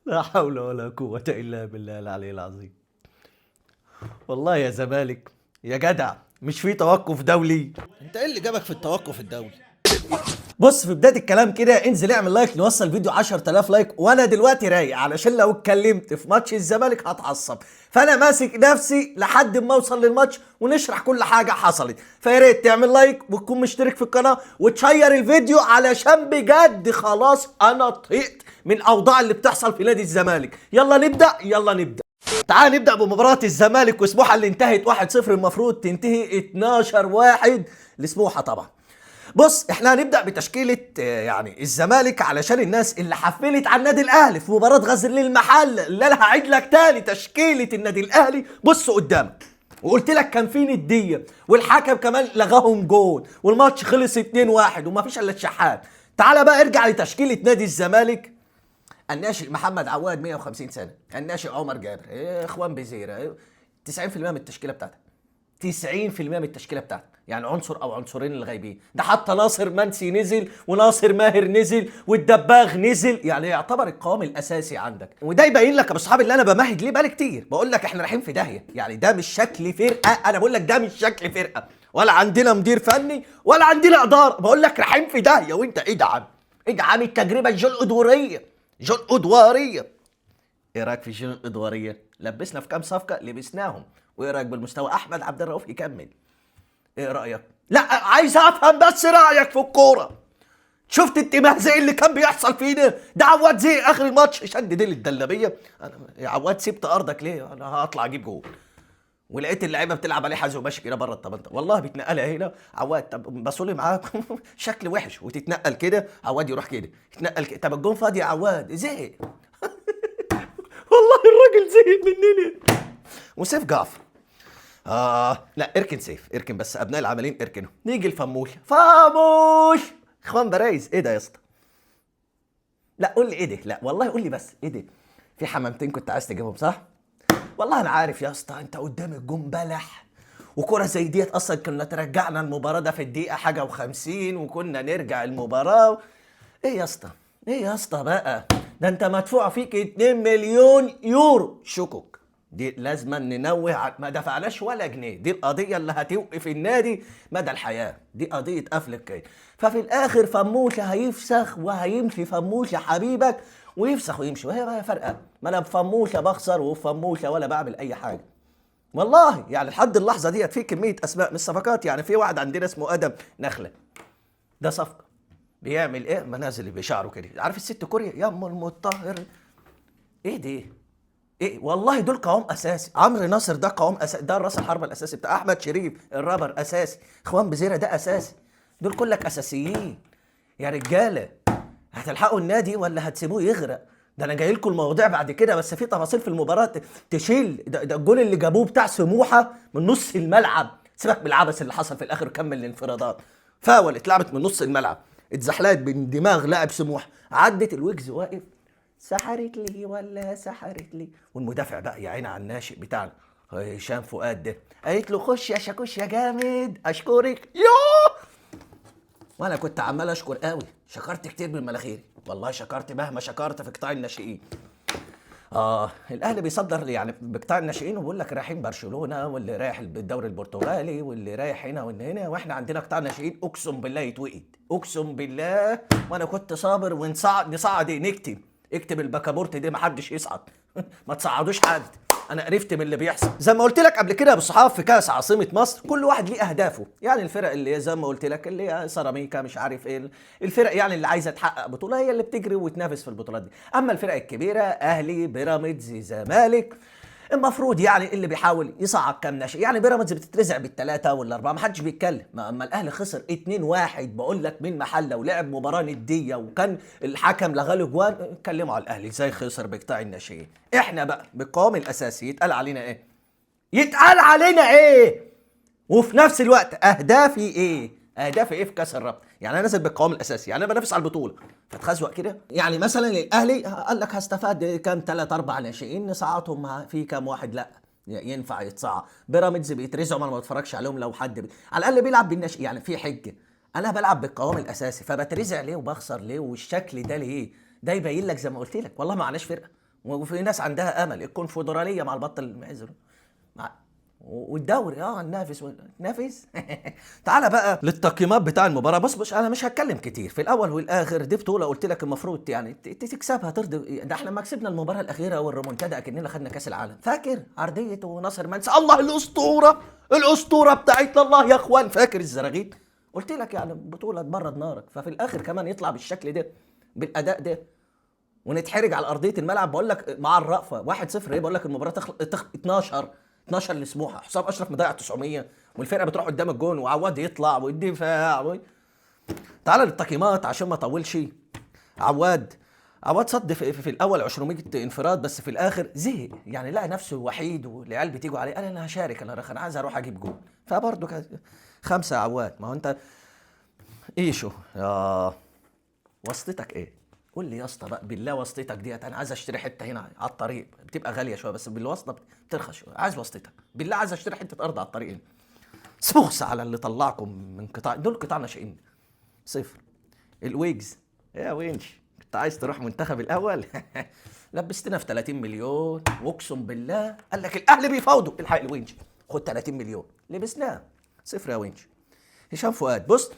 لا حول ولا قوة إلا بالله العلي العظيم. والله يا زمالك يا جدع، مش في توقف دولي؟ انت ايه اللي جابك في التوقف الدولي؟ بص، في بداية الكلام كده انزل اعمل لايك، نوصل الفيديو 10000 لايك. وانا دلوقتي رايق علشان لو اتكلمت في ماتش الزمالك هتعصب، فانا ماسك نفسي لحد ما اوصل للماتش ونشرح كل حاجة حصلت. فيا ريت تعمل لايك وتكون مشترك في القناة وتشير الفيديو، علشان بجد خلاص انا طقت من الاوضاع اللي بتحصل في نادي الزمالك. يلا نبدأ يلا نبدأ. تعال نبدأ بمباراة الزمالك وسموحة اللي انتهت 1-0، المفروض تنتهي 12-1 لسموحة طبعا. بص، احنا هنبدأ بتشكيلة يعني الزمالك علشان الناس اللي حفلت على النادي الاهلي في مباراة غزل المحل. اللي انا هعيد لك تاني تشكيلة النادي الاهلي. بص قدامك، وقلت لك كان في ندية، والحكم كمان لغاهم جول، والماتش خلص 2-1 ومفيش الا الشحات. تعال بقى ارجع لتشكيلة نادي الزمالك. الناشئ محمد عواد 150 سنة، الناشئ عمر جابر، اخوان بزيرة، 90% من التشكيلة بتاعتك. 90% من التشكيله بتاعتك، يعني عنصر او عنصرين اللي غايبين. ده حتى ناصر منسي نزل، وناصر ماهر نزل، والدباغ نزل، يعني يعتبر القوام الاساسي عندك. وده يبين لك يا ابو صحابي اللي انا بمهد ليه بقالي كتير، بقول لك احنا رايحين في داهيه. يعني ده مش شكل فرقه، انا بقول لك ده مش شكل فرقه، ولا عندنا مدير فني ولا عندنا اداره. بقول لك رايحين في داهيه، وانت ادعم ادعم التجربه جول ادواريه. ايه رايك في الجيل الادواريه؟ لبسنا في كام صفقه لبسناهم. وايه رايك بالمستوى؟ احمد عبد الرؤوف يكمل. ايه رايك؟ لا عايز افهم بس رايك في الكوره. شفت الانتباه زي اللي كان بيحصل فينا ده؟ عواد زي اخر الماتش شد ديل الدلبيه. انا يا عواد سبت ارضك ليه؟ انا هطلع اجيب جول. ولقيت اللعيبه بتلعب عليه حازم ماشي كده بره ال 18، والله بيتنقلها هنا عواد. طب بصولي معاكم شكل وحش، وتتنقل كده عواد يروح كده يتنقل كده. طب الجون فاضي يا عواد، زهق. والله الراجل زهق مننا. وسيف جعفر، لا اركن سيف، اركن بس ابناء العاملين اركنوا. نيجي لفموش. اخوان برايز، ايه ده يا اسطى؟ لا قول لي ايه ده، لا والله قول لي بس ايه ده. في حمامتين كنت عايز تجيبهم صح؟ والله انا عارف يا اسطى، انت قدام الجون بلح، وكرة زي ديت اصلا كنا ترجعنا المباراة ده في الدقيقة حاجة و50، وكنا نرجع المباراة. ايه يا اسطى؟ ايه يا اسطى بقى؟ ده انت مدفوع فيك 2 مليون يورو شكك. دي لازم ننوه ما دفعناش ولا جنيه. دي القضية اللي هتوقف النادي مدى الحياة، دي قضية قفل الكيل. ففي الاخر فموشة هيفسخ وهيمشي. فموشة حبيبك ويفسخ ويمشي، وهي بقى فرقة. ما انا بفموشة بخسر وفموشة ولا بعمل اي حاجة. والله يعني لحد اللحظة ديت في كمية اسماء من الصفقات. يعني في واحد عندنا اسمه ادم نخلة، ده صفقة بيعمل ايه؟ منازل بشعره كده. عارف الست كوريا يا ام المطهر؟ ايه دي؟ ايه والله دول قوام اساسي. عمرو ناصر ده قوام اساسي، ده راس الحربة الاساسي بتاع احمد شريف الرابر اساسي. اخوان بزيرة ده اساسي. دول كلك اساسيين يا رجاله. هتلحقوا النادي ولا هتسيبوه يغرق؟ ده انا جاي لكم المواضيع بعد كده، بس في تفاصيل في المباراه تشيل. ده الجول اللي جابوه بتاع سموحه من نص الملعب. سيبك بالعبث اللي حصل في الاخر، كمل الانفرادات. فاول اتلعبت من نص الملعب، اتزحلقت من دماغ لاعب سموحه، عدت الويجز واقف. سحرت لي ولا سحرت لي. والمدافع بقى يا عيني على الناشئ بتاعنا هشام فؤاد ده، قالت له خش يا شاكوش يا جامد اشكرك. يوه، وانا كنت عمال اشكر قوي، شكرت كتير من مناخيري، والله شكرت مهما شكرت في قطاع الناشئين. الاهلي بيصدر يعني بقطاع الناشئين، وبيقول لك رايحين برشلونه، واللي رايح الدوري البرتغالي، واللي رايح هنا هنا، واحنا عندنا قطاع ناشئين اقسم بالله يتوقد، اقسم بالله. وانا كنت صابر، نصعد ايه؟ اكتب الباكابورت دي محدش يصعد. ما تصعدوش حد. انا قرفت من اللي بيحصل. زي ما قلت لك قبل كده يا ابو الصحاب، في كاس عاصمه مصر كل واحد ليه اهدافه. يعني الفرق اللي زي ما قلت لك اللي هي سيراميكا مش عارف ايه، الفرق يعني اللي عايزه تحقق بطوله هي اللي بتجري وتنافس في البطولات دي. اما الفرق الكبيره اهلي بيراميدز زمالك، المفروض يعني اللي بيحاول يصعد كام ناشئ. يعني بيراميدز بتترزع بالثلاثه والاربعه، ما حدش بيتكلم. اما الاهلي خسر 2-1 بقول لك من محله، ولعب مباراه نديه، وكان الحكم لغى له جوان. اتكلموا على الاهلي ازاي خسر بقطاع الناشئين. احنا بقى بالقوام الاساسي يتقال علينا ايه؟ يتقال علينا ايه؟ وفي نفس الوقت اهدافي ايه؟ اهدافي ايه في كاس الرابطه؟ يعني انا نازل بالقوام الاساسي، يعني انا بنافس على البطوله، فتخزوق كده. يعني مثلا الاهلي قال لك هستفاد كام 3 4 ناشئين نصعدهم، في كام واحد لا ينفع يتصعد. بيراميدز بيترزعوا، ما انا ما بتفرجش عليهم. لو حد على الاقل بيلعب بالناشئ يعني في حجه. انا بلعب بالقوام الاساسي، فبترزع ليه وبخسر ليه والشكل ده ليه؟ ده يبين لك زي ما قلت لك والله ما عناش فرقه، وفي ناس عندها امل الكونفدراليه مع البطل المعزل مع والدوري نافس. تعالى بقى للتقييمات بتاع المباراه. بص انا مش هتكلم كتير، في الاول والاخر دي بطوله قلت لك المفروض يعني تكسبها ترضي. ده احنا لما كسبنا المباراه الاخيره والريمونتادا اكننا خدنا كاس العالم، فاكر عرضيه وناصر منسي الله الاسطوره بتاعتنا الله يا اخوان، فاكر الزراغيط؟ قلت لك يعني بطوله تبرد نارك، ففي الاخر كمان يطلع بالشكل ده بالاداء ده ونتحرج على ارضيه الملعب. بقول لك مع الرأفه 1-0 ايه، بقول لك المباراه 12 لسموحه، حسام اشرف مضيع 900 والفرقه بتروح قدام الجون وعواد يطلع والدفاع تعالى للتقييمات عشان ما اطولش. عواد صد في الاول 200 انفراد، بس في الاخر زهق يعني، لقى نفسه وحيد والعيال بتيجوا عليه، قال انا هشارك، انا عايز اروح اجيب جول، فبرضه 5 عواد. ما هو انت ايشو يا واسطتك ايه؟ قول لي يا اسطى بقى بالله واسطتك ديت، انا عايز اشتري حته هنا على الطريق، بتبقى غاليه شويه بس بالواسطه بترخص شويه، عايز واسطتك بالله، عايز اشتري حته ارض على الطريق هنا. سبوخس على اللي طلعكم من قطاع، دول قطاع ناشئين 0. الويجز يا وينش كنت عايز تروح منتخب الاول؟ لبستنا في 30 مليون واقسم بالله قال لك الاهلي بيفاوضوا، الحق الوينش خد 30 مليون لبسناه 0 يا وينش. هشام فؤاد بص،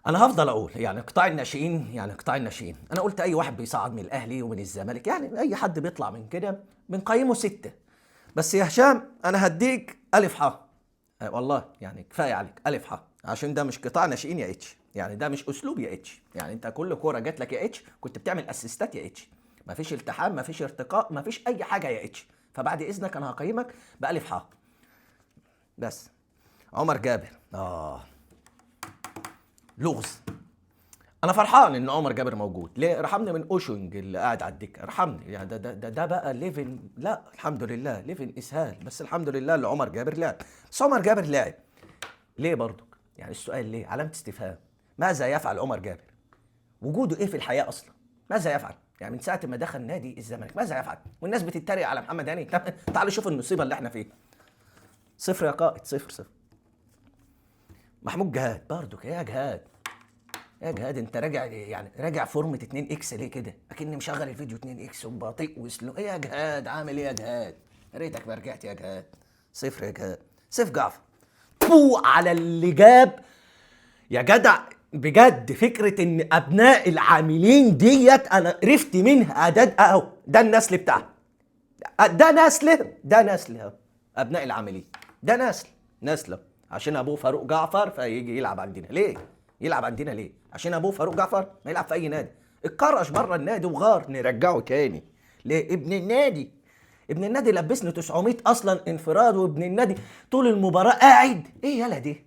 انا هفضل اقول يعني قطاع الناشئين، انا قلت اي واحد بيصعد من الاهلي ومن الزمالك يعني اي حد بيطلع من كده بنقيمه 6، بس يا هشام انا هديك الف ح والله يعني كفايه عليك الف ح، عشان ده مش قطاع ناشئين يا اتش، يعني ده مش اسلوب يا اتش، يعني انت كل كوره جات لك يا اتش كنت بتعمل اسيستات يا اتش، مفيش التحام مفيش ارتقاء مفيش اي حاجه يا اتش، فبعد اذنك انا هقيمك بالف ح بس. عمر جابر لغز. انا فرحان ان عمر جابر موجود، ليه؟ رحمني من اوشنج اللي قاعد على الدكه، رحمني يعني ده بقى ليفن، لا الحمد لله ليفن اسهال، بس الحمد لله اللي عمر جابر لعب. بس عمر جابر لعب ليه برضك؟ يعني السؤال ليه علامه استفهام. ماذا يفعل عمر جابر؟ وجوده ايه في الحياه اصلا؟ ماذا يفعل؟ يعني من ساعه ما دخل نادي الزمالك ماذا يفعل؟ والناس بتتريق على محمد هاني. تعالوا شوفوا المصيبه اللي احنا فيها. 0 يا قائد، 0. محمود جهاد برضك يا جهاد انت راجع يعني راجع فورمه 2 اكس ليه كده؟ اكني مشغل الفيديو 2 اكس وبطيء وسلو. ايه يا جهاد عامل ايه يا جهاد؟ يا ريتك ما رجعت يا جهاد. 0 يا جهاد. سيف جعفر بو على اللي جاب يا جدع بجد. فكره ان ابناء العاملين ديت انا عرفت منها اعداد اهو، ده النسل بتاعها، ده نسل ابناء العاملين، ده نسله عشان ابوه فاروق جعفر فيجي يلعب عندنا. ليه يلعب عندنا؟ ليه؟ عشان ابوه فاروق جعفر ما يلعب في اي نادي، اتكرش بره النادي وغار نرجعه تاني. ليه؟ ابن النادي لبسني 900 اصلا انفراد، وابن النادي طول المباراه قاعد. ايه يالا دي؟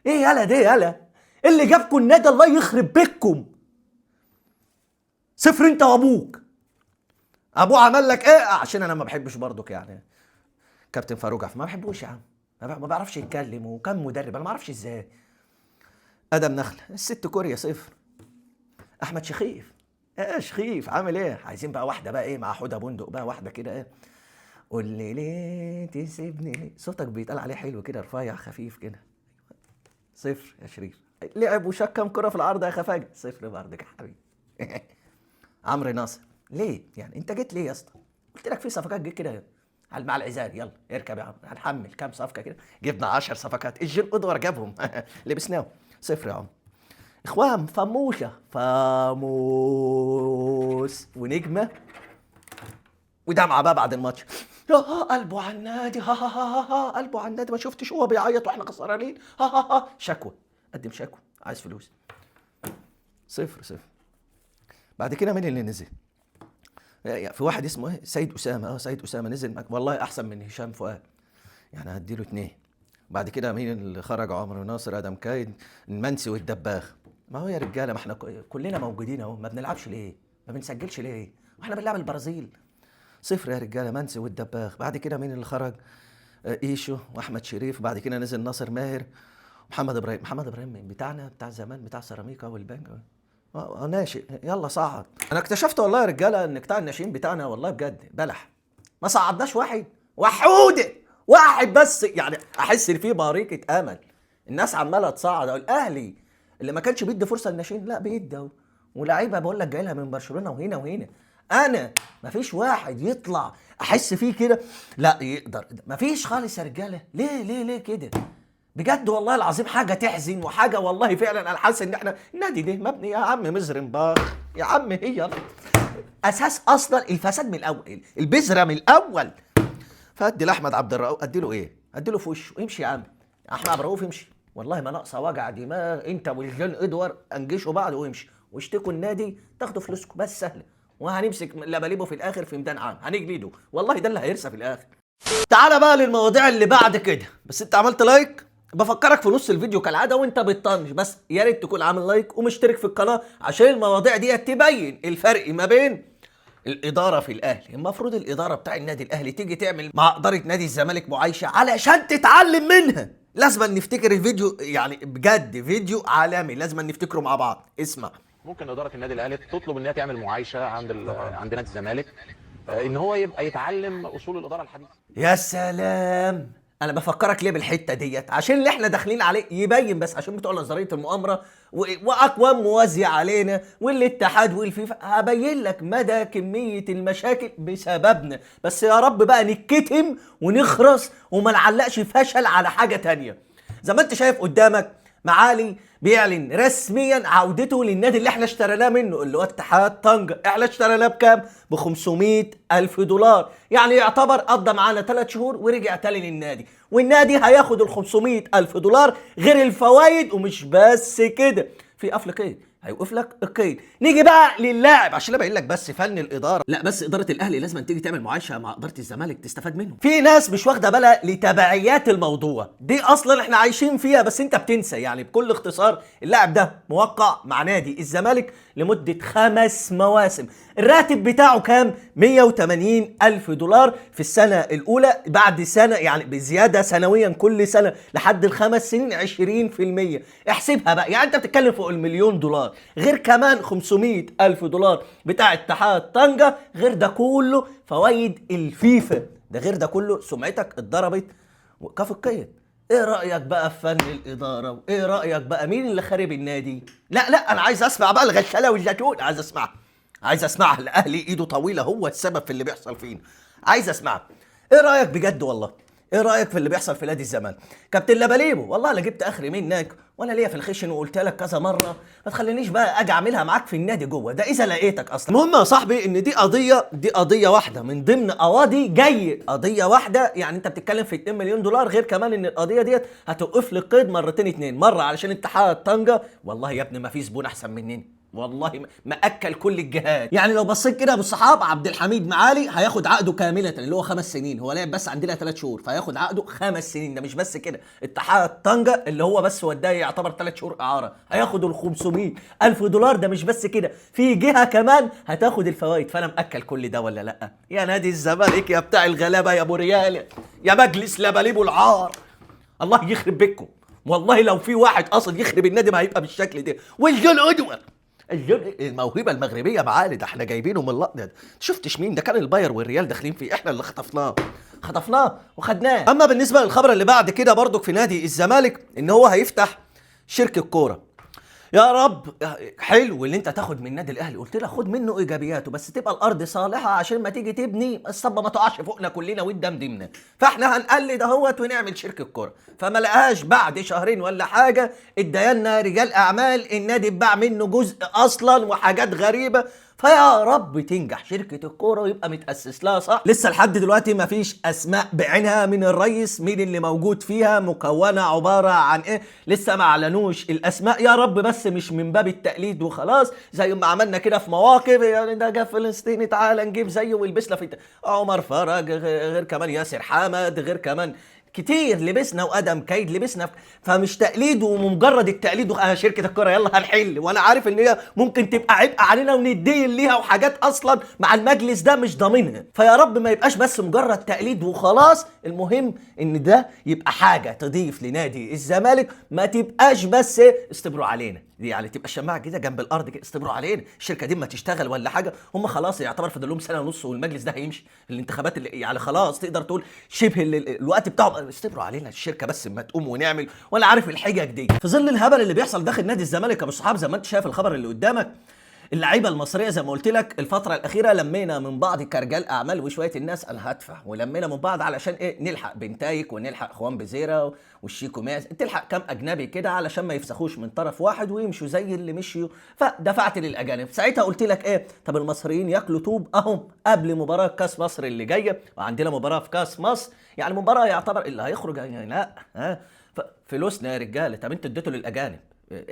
يالا اللي جابكم النادي الله يخرب بيتكم. 0 انت وابوك. ابوه عمل لك ايه؟ عشان انا ما بحبش برضك يعني كابتن فاروق جعفر، ما بحبوش يا عم، ما بعرفش يتكلم، وكان مدرب انا ما اعرفش ازاي. ادم نخله الست كوريا 0. احمد شخيف شخيف عامل ايه؟ عايزين بقى واحده بقى ايه مع حوده بندق بقى، واحده كده ايه، قول لي ليه تسيبني ليه، صوتك بيتقال عليه حلو كده رفيع خفيف كده. 0 يا شريف. لعب وشك كام كره في العرض يا خفاجه؟ 0 برضك يا حبيبي. عمرو ناصر ليه؟ يعني انت جيت ليه يا اسطى؟ قلت لك في صفقات جيت كده مع العزال، يلا اركب يا عم هنحمل كام صفقه كده، جبنا 10 صفقات الجيل ادوار جابهم لبسناهم. 0 يا عم. اخوان فموشه فاموس ونجمه ودمعه بقى بعد الماتش، قلبه على النادي، قلبه على النادي، ما شفتش هو بيعيط واحنا خسرانين، شكوى، قدم شكوى عايز فلوس. 0. بعد كده مين اللي نزل؟ في واحد اسمه ايه سيد اسامه، سيد اسامه نزل والله احسن من هشام فؤاد، يعني هديله 2. بعد كده مين اللي خرج؟ عمرو ناصر، ادم كايد، المنسي والدباغ. ما هو يا رجاله ما احنا كلنا موجودين اهو، ما بنلعبش ليه؟ ما بنسجلش ليه؟ واحنا بنلعب البرازيل. 0 يا رجاله، منسي والدباغ. بعد كده مين اللي خرج؟ ايشو واحمد شريف. بعد كده نزل ناصر ماهر محمد ابراهيم بتاعنا بتاع زمان بتاع سيراميكا والبنك ناشئ، يلا صعد. انا اكتشفت والله يا رجاله ان قطاع الناشئين بتاعنا والله بجد بلح، ما صعدناش واحد بس يعني احس ان في باريكه امل. الناس عماله تصعد، الاهلي اللي ما كانش بيدي فرصه للناشئين لا بيدي اهو. ولاعيبه بقول لك جاي لها من برشلونه وهنا وهنا. انا مفيش واحد يطلع احس فيه كده لا يقدر، مفيش خالص يا رجاله. ليه كده بجد والله العظيم؟ حاجه تحزن وحاجه والله فعلا. انا حاسس ان احنا النادي ده مبني يا عم مزرم باخ يا عم، هي اساس اصلا الفساد من الاول، البذره من الاول. فادي لاحمد عبد الرؤوف، ادي له ايه؟ ادي له في وشه. امشي يا عم احمد عبد الرؤوف امشي، والله ما ناقصه وجع دماغ. انت والجن ادوار انجشوا بعض وامشي واشتكوا النادي تاخدوا فلوسكم بس سهله، وهنمسك لباليبه في الاخر في ميدان عام هنجلده، والله ده اللي هيرسى في الاخر. تعالى بقى للمواضيع اللي بعد كده. بس انت عملت لايك؟ بفكرك في نص الفيديو كالعاده وانت بتطنش، بس يا ريت تكون عامل لايك ومشترك في القناه عشان المواضيع دي تبين الفرق ما بين الاداره في الاهلي. المفروض الاداره بتاع النادي الاهلي تيجي تعمل مع اداره نادي الزمالك معايشه علشان تتعلم منها. لازم نفتكر الفيديو، يعني بجد فيديو عالمي لازم نفتكره مع بعض. اسمع. ممكن اداره النادي الاهلي تطلب انها تعمل معايشه عند نادي الزمالك، ان هو يبقى يتعلم اصول الاداره الحديثه. يا سلام، انا بفكرك ليه بالحته ديت؟ عشان اللي احنا داخلين عليه يبين، بس عشان بتوع نظريه المؤامره واقوام موازيه علينا والاتحاد والفيفا هبين لك مدى كميه المشاكل بسببنا. بس يا رب بقى نتكتم ونخرس وما نعلقش فشل على حاجه تانية. زي ما انت شايف قدامك معالي بيعلن رسميا عودته للنادي اللي احنا اشتريناه منه اللي هو اتحاد طنجة. احنا اشتريناه بكام؟ ب 500,000 دولار، يعني يعتبر قضى معانا 3 شهور ورجع تاني للنادي، والنادي هياخد ال 500,000 دولار غير الفوائد. ومش بس كده، في قفل قيد هيوقف لك القيد. نيجي بقى للاعب، عشان انا باين لك بس فن الاداره. لا بس اداره الاهلي لازم تيجي تعمل معايشه مع اداره الزمالك تستفاد منه. في ناس مش واخده بالها لتبعيات الموضوع دي اصلا احنا عايشين فيها، بس انت بتنسى. يعني بكل اختصار اللاعب ده موقع مع نادي الزمالك لمده 5 مواسم. الراتب بتاعه كام؟ 180,000 دولار في السنه الاولى، بعد سنه يعني بزياده سنويا كل سنه لحد ال5 سنين 20%. احسبها بقى، يعني انت بتتكلم فوق ال1,000,000 دولار، غير كمان 500,000 دولار بتاع اتحاد طنجة، غير ده كله فوائد الفيفا، ده غير ده كله سمعتك اتضربت وقف القيد. ايه رأيك بقى في فن الإدارة؟ وايه رأيك بقى مين اللي خارب النادي؟ لا انا عايز اسمع بقى الغشالة والجاتون، عايز اسمعها. الاهلي ايده طويلة هو السبب في اللي بيحصل فينا، عايز اسمعها. ايه رأيك بجد والله؟ ايه رايك في اللي بيحصل في نادي الزمالك؟ كابتن لباليبو والله لا جبت اخري منك ولا ليا في الخشن، وقلت لك كذا مره ما تخلينيش بقى اجي اعملها معاك في النادي جوه ده اذا لقيتك اصلا. المهم يا صاحبي ان دي قضيه واحده من ضمن قواضي جاي، قضيه واحده. يعني انت بتتكلم في 2 مليون دولار، غير كمان ان القضيه ديت هتوقف لي القيد مرتين 2 مره علشان اتحاد طنجة. والله يا ابني ما في زبون احسن مننا، والله مأكل كل الجهات. يعني لو بصيت كده بالصحاب، عبد الحميد معالي هياخد عقده كاملة اللي هو 5 سنين، هو لعب بس عندنا 3 شهور فهياخد عقده 5 سنين. ده مش بس كده، اتحاد طنجة اللي هو بس وداه يعتبر 3 شهور إعارة هياخد ال 500,000 دولار. ده مش بس كده، في جهة كمان هتاخد الفوائد. فأنا مأكل كل ده ولا لأ؟ يا نادي الزمالك يا بتاع الغلابة يا أبو ريال يا مجلس لباليبو العار، الله يخرب بيكم. والله لو في واحد قصد يخرب النادي ما هيبقى بالشكل ده. والجون ادوار الموهبه المغربيه معالي، ده احنا جايبينه من اللقطه. شفتش مين ده؟ كان الباير والريال داخلين فيه، احنا اللي خطفناه وخدناه. اما بالنسبه للخبر اللي بعد كده برضك في نادي الزمالك ان هو هيفتح شركه كوره. يا رب حلو اللي انت تاخد من النادي الاهلي، قلت لك خد منه ايجابياته بس تبقى الارض صالحه عشان ما تيجي تبني الصبه ما تقعش فوقنا كلنا وتدمدمنا. فاحنا هنقلد اهوت ونعمل شركه كوره. فما لقاش بعد شهرين ولا حاجه ادينا رجال اعمال النادي اتباع منه جزء اصلا وحاجات غريبه. فيا رب تنجح شركة الكورة ويبقى متأسس لها صح. لسه لحد دلوقتي مفيش أسماء بعينها من الرئيس، مين اللي موجود فيها، مكونة عبارة عن إيه، لسه ما أعلنوش الأسماء. يا رب بس مش من باب التقليد وخلاص زي ما عملنا كده في مواقف، يعني ده جه فلسطيني تعالى نجيب زيه ويلبسنا في عمر فرج، غير كمان ياسر حامد، غير كمان كتير لبسنا وادم كايد لبسنا. فمش تقليد ومجرد التقليد شركه الكوره يلا هنحل، وانا عارف ان هي ممكن تبقى عبء علينا وندين ليها وحاجات اصلا مع المجلس ده مش ضامنها. فيا رب ما يبقاش بس مجرد تقليد وخلاص. المهم ان ده يبقى حاجه تضيف لنادي الزمالك، ما تبقاش بس استبروا علينا. يعني تبقى الشماعه كده جنب الارض كده، استبروا علينا الشركه دي ما تشتغل ولا حاجه. هم خلاص يعتبر فاضل لهم سنه ونص والمجلس ده هيمشي، الانتخابات اللي يعني خلاص تقدر تقول شبه الوقت بتاعهم. استبروا علينا الشركه بس ما تقوم ونعمل، ولا عارف الحجج دي في ظل الهبل اللي بيحصل داخل نادي الزمالك يا ابو الصحاب. زي ما انت شايف الخبر اللي قدامك، اللعيبه المصريه زي ما قلت لك الفتره الاخيره لمينا من بعض كرجال اعمال وشويه الناس انا هدفع، ولمينا من بعض علشان ايه؟ نلحق بنتايك ونلحق اخوان بزيره والشيكو ماز، تلحق كام اجنبي كده علشان ما يفسخوش من طرف واحد ويمشوا زي اللي مشيوا. فدفعت للاجانب. ساعتها قلت لك ايه؟ طب المصريين ياكلوا طوب اهم قبل مباراه كاس مصر اللي جايه، وعندنا مباراه في كاس مصر، يعني مباراه يعتبر اللي هيخرج يعني لا فلوسنا يا رجاله. طب انتوا اديتوا للاجانب،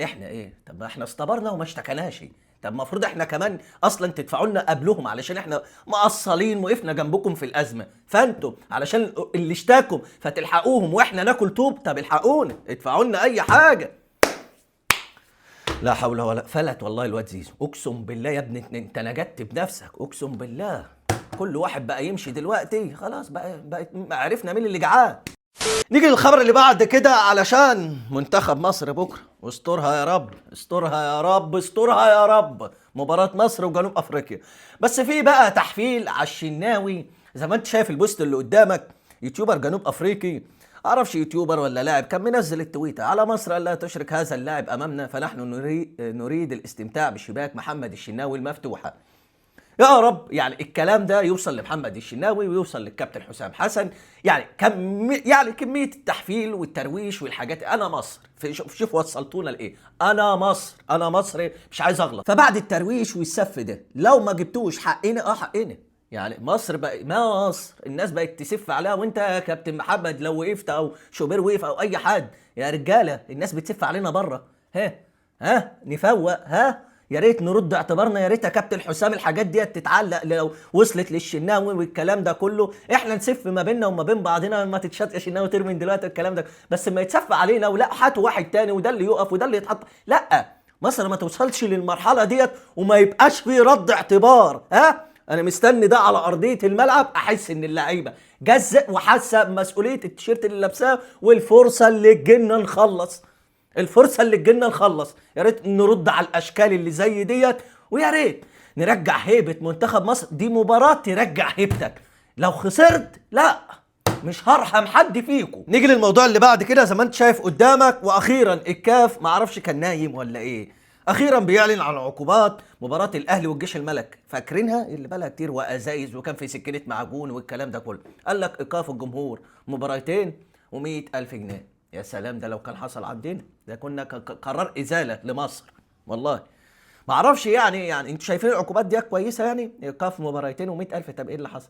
احنا ايه؟ طب ما احنا استبرنا وما اشتكناش. طب المفروض احنا كمان اصلا تدفعوا لنا قبلهم علشان احنا مقصلين وقفنا جنبكم في الازمه، فانتم علشان اللي اشتاكوا فتلحقوهم واحنا ناكل طوب. طب الحقونا ادفعوا لنا اي حاجه. لا حول ولا فلت والله الواد زيزو، اقسم بالله يا ابني انت نجدت بنفسك، اقسم بالله. كل واحد بقى يمشي دلوقتي خلاص، بقى عرفنا مين اللي جعان. نيجي للخبر اللي بعد كده علشان منتخب مصر بكره، استرها يا رب استرها يا رب استرها يا رب، مباراة مصر وجنوب افريقيا. بس في بقى تحفيل على الشناوي زي ما انت شايف البوست اللي قدامك. يوتيوبر جنوب افريقي، اعرفش يوتيوبر ولا لاعب، كان منزل التويته على مصر الا تشرك هذا اللاعب امامنا، فنحن نريد الاستمتاع بشباك محمد الشناوي المفتوحه. يا رب يعني الكلام ده يوصل لمحمد الشناوي ويوصل للكابتن حسام حسن. يعني كميه التحفيل والترويش والحاجات. انا مصر، شوف وصلتونا لايه. انا مصر، انا مصري مش عايز اغلط. فبعد الترويش والسف ده لو ما جبتوش حقنا حقنا. يعني مصر بقى مصر الناس بقت تسف عليها، وانت يا كابتن محمد لو وقفت او شوبير وقف او اي حد يا رجاله الناس بتسف علينا بره. ها نفوق. يا ريت نرد اعتبارنا، يا ريت يا كابتن حسام الحاجات دي تتعلق لو وصلت للشناوي والكلام ده كله. احنا نسف ما بيننا وما بين بعضنا، ما تتشات يا شناوي ترمي دلوقتي الكلام ده، بس ما يتسف علينا ولا هاتوا واحد تاني وده اللي يقف وده اللي يتحط. لا مصر ما توصلش للمرحله ديت وما يبقاش في رد اعتبار. انا مستني ده على ارضيه الملعب، احس ان اللعيبه جزء وحاسه بمسؤوليه التيشيرت اللي لابساه والفرصه اللي تجينا نخلص. الفرصه اللي تجينا نخلص. يا ريت نرد على الاشكال اللي زي ديت، ويا ريت نرجع هيبه منتخب مصر. دي مباراه ترجع هيبتك، لو خسرت لا مش هرحم حد فيكم. نيجي للموضوع اللي بعد كده زي ما انت شايف قدامك. واخيرا الكاف معرفش كان نايم ولا ايه، اخيرا بيعلن عن عقوبات مباراه الاهلي والجيش الملكي. فاكرينها اللي بالها كتير وازايز وكان في سكينه معجون والكلام ده كله. قال لك ايقاف الجمهور مباراتين و100,000 جنيه. يا سلام، ده لو كان حصل عندنا ده كنا قرار ازاله لمصر والله. ما اعرفش يعني انتوا شايفين العقوبات دي كويسه؟ يعني ايقاف مباراتين و100,000. طب ايه اللي حصل؟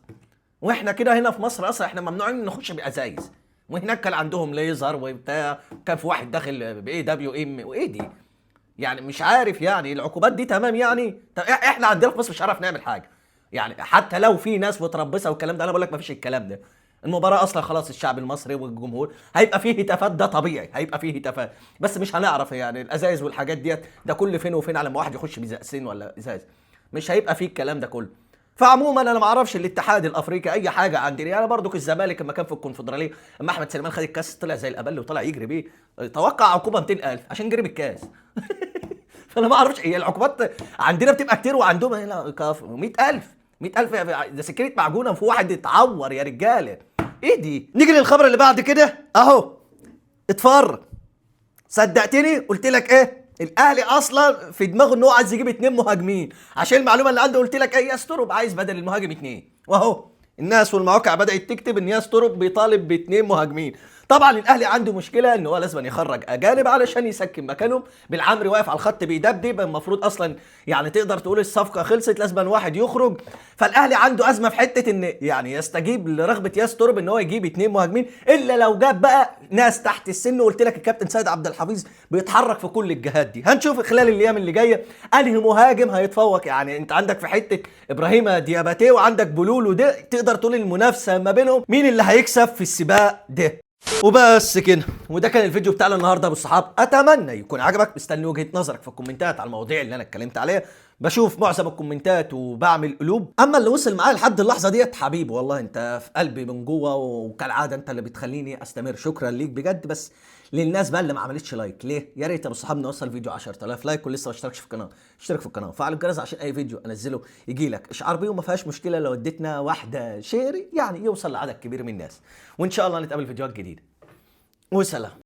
واحنا كده هنا في مصر اصلا احنا ممنوعين نخش بازايز، وهناك كان عندهم ليزر وبتاع، كان في واحد داخل باي دبليو ام وايه دي. يعني مش عارف يعني العقوبات دي تمام يعني. طب احنا عندنا في مصر مش عارف نعمل حاجه يعني، حتى لو في ناس متربصه والكلام ده. انا بقول لك ما فيش الكلام ده. المباراه اصلا خلاص الشعب المصري والجمهور هيبقى فيه هتافات، ده طبيعي هيبقى فيه هتافات، بس مش هنعرف يعني الازايز والحاجات ديت ده كل فين وفين على ما واحد يخش بزقسين ولا ازاز، مش هيبقى فيه الكلام ده كله. فعموما انا ما اعرفش الاتحاد الافريقي اي حاجه عندنا يعني. برضو الزمالك لما كان في الكونفدراليه اما احمد سليمان خد الكاس طلع زي الابل وطلع يجري بيه، توقع عقوبه 200,000 عشان جري بالكاس. فانا ما اعرفش هي العقوبات عندنا بتبقى كتير وعندهم هنا 100,000 100,000 ده سكريت معجونه في واحد اتعور يا رجاله. ايه دي؟ نيجي للخبر اللي بعد كده اهو. اتفرج، صدقتني قلت لك ايه؟ الاهلي اصلا في دماغه ان هو عايز يجيب 2 مهاجمين، عشان المعلومه اللي عنده قلت لك ايه؟ يسترب عايز بدل المهاجم 2، واهو الناس والمواقع بدات تكتب ان يسترب بيطالب ب2 مهاجمين. طبعا الاهلي عنده مشكله ان هو لازم يخرج اجانب علشان يسكن مكانهم. بالعمري واقف على الخط بيدبدب، المفروض اصلا يعني تقدر تقول الصفقه خلصت لازم واحد يخرج. فالاهلي عنده ازمه في حته ان يعني يستجيب لرغبه يسترب ان هو يجيب 2 مهاجمين، الا لو جاب بقى ناس تحت السن. وقلت لك الكابتن سيد عبد الحفيظ بيتحرك في كل الجهات دي. هنشوف خلال الايام اللي جايه انهي مهاجم هيتفوق. يعني انت عندك في حته ابراهيم دياباتي وعندك بلولو، ده تقدر تقول المنافسه ما بينهم مين اللي هيكسب في السباق ده. وبس كده، وده كان الفيديو بتاعنا النهارده بالصحاب. اتمنى يكون عجبك، مستني وجهة نظرك في الكومنتات على المواضيع اللي انا اتكلمت عليها. بشوف معظم الكومنتات وبعمل قلوب. اما اللي وصل معايا لحد اللحظه ديت حبيبي والله انت في قلبي من جوه، وكالعاده انت اللي بتخليني استمر. شكرا ليك بجد. بس للناس بقى اللي ما عملتش لايك ليه، يا ريت يا ابو صحاب نوصل الفيديو 10000 لايك، ولسه ما اشتركش في القناه اشترك في القناه وفعل الجرس عشان اي فيديو انزله يجي لك اشعار بيه. وما فيهاش مشكله لو اديتنا واحده شير يعني يوصل لعدد كبير من الناس. وان شاء الله نتقابل في فيديوهات جديده وسلام.